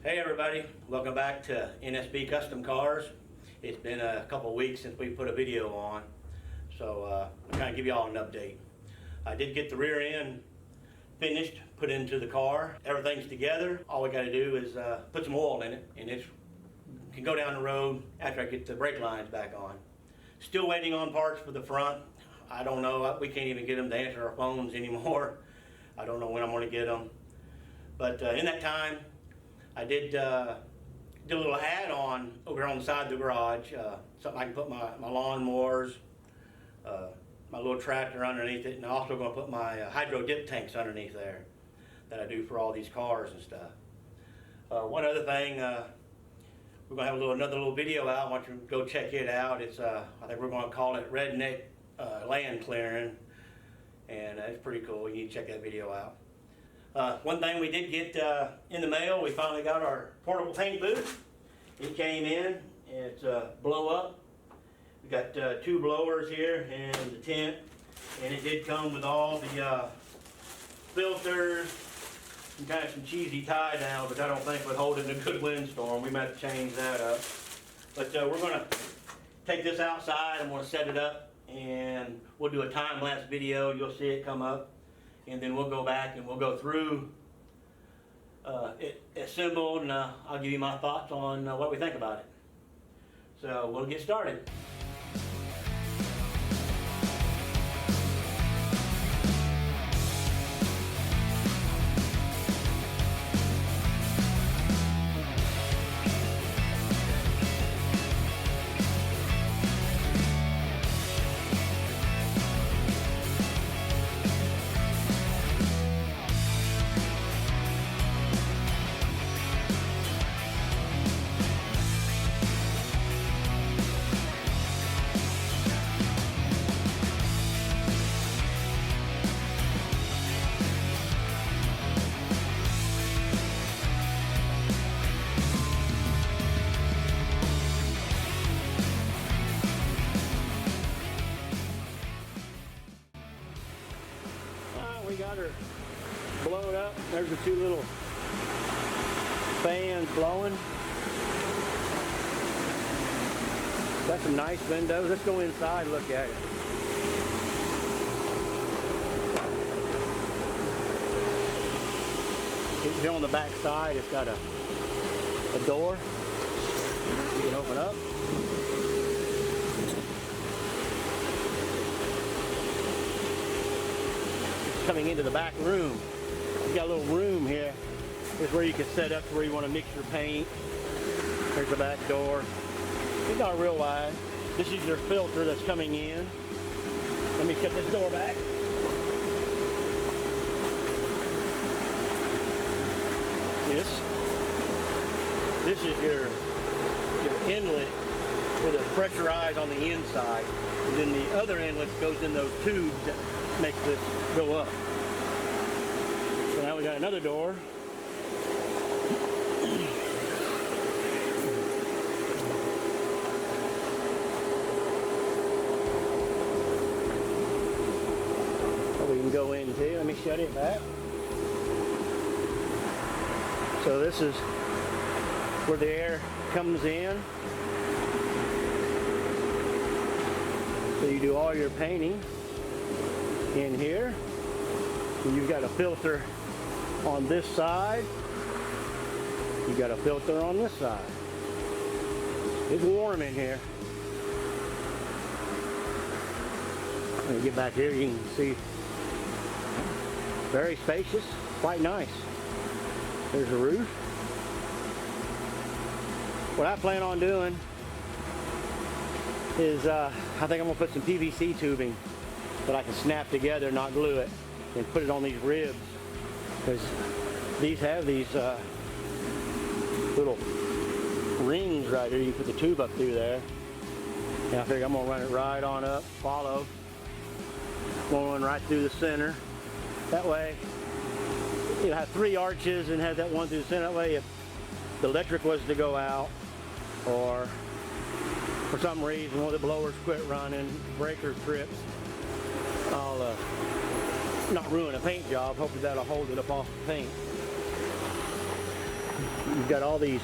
Hey everybody, welcome back to NSB Custom Cars. It's been a couple weeks since we put a video on, so I'm trying to give you all an update. I did get the rear end finished, put into the car. Everything's together. All we got to do is put some oil in it, and it can go down the road after I get the brake lines back on. Still waiting on parts for the front. I don't know, we can't even get them to answer our phones anymore. I don't know when I'm going to get them. But in that time, I did a little add-on over on the side of the garage, something I can put my lawnmowers, my little tractor underneath it, and I'm also going to put my hydro dip tanks underneath there that I do for all these cars and stuff. One other thing, we're going to have another little video out. I want you to go check it out. It's I think we're going to call it Redneck Land Clearing, and it's pretty cool. You need to check that video out. One thing we did get in the mail, we finally got our portable paint booth. It came in, it's blow up. We got 2 blowers here and the tent, and it did come with all the filters and kind of some cheesy tie down, but I don't think would hold it in a good windstorm. We might have to change that up. But we're going to take this outside. I'm going to set it up, and we'll do a time-lapse video. You'll see it come up. And then we'll go back and we'll go through it assembled, and I'll give you my thoughts on what we think about it. So we'll get started. We got her blown up. There's the 2 little fans blowing. Got some nice windows. Let's go inside and look at it. Here on the back side, it's got a door you can open up. Coming into the back room, you got a little room here. This is where you can set up to where you want to mix your paint. There's the back door. It's not real wide. This is your filter that's coming in. Let me shut this door back. This is your inlet with a pressurized on the inside. And then the other inlet goes in those tubes that make this go up. So now we got another door. So we can go into, let me shut it back. So this is where the air comes in. So you do all your painting in here. And you've got a filter on this side. You got a filter on this side. It's warm in here. Let me get back here. You can see very spacious, quite nice. There's the roof. What I plan on doing is I think I'm gonna put some PVC tubing that I can snap together, not glue it, and put it on these ribs, because these have these little rings right here. You can put the tube up through there, and I figure I'm gonna run it right on up, follow, going right through the center. That way you'll have 3 arches and have that one through the center. That way if the electric was to go out, or for some reason one of the blowers quit running, breaker trips, I'll not ruin a paint job. Hopefully that'll hold it up off the paint. you've got all these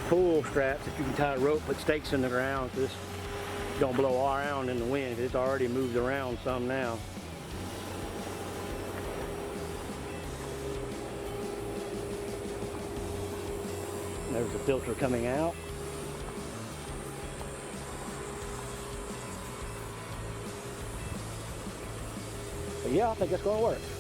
pull straps that you can tie a rope, put stakes in the ground so this don't blow around in the wind. It's already moved around some now. There's the filter coming out. But yeah, I think it's going to work.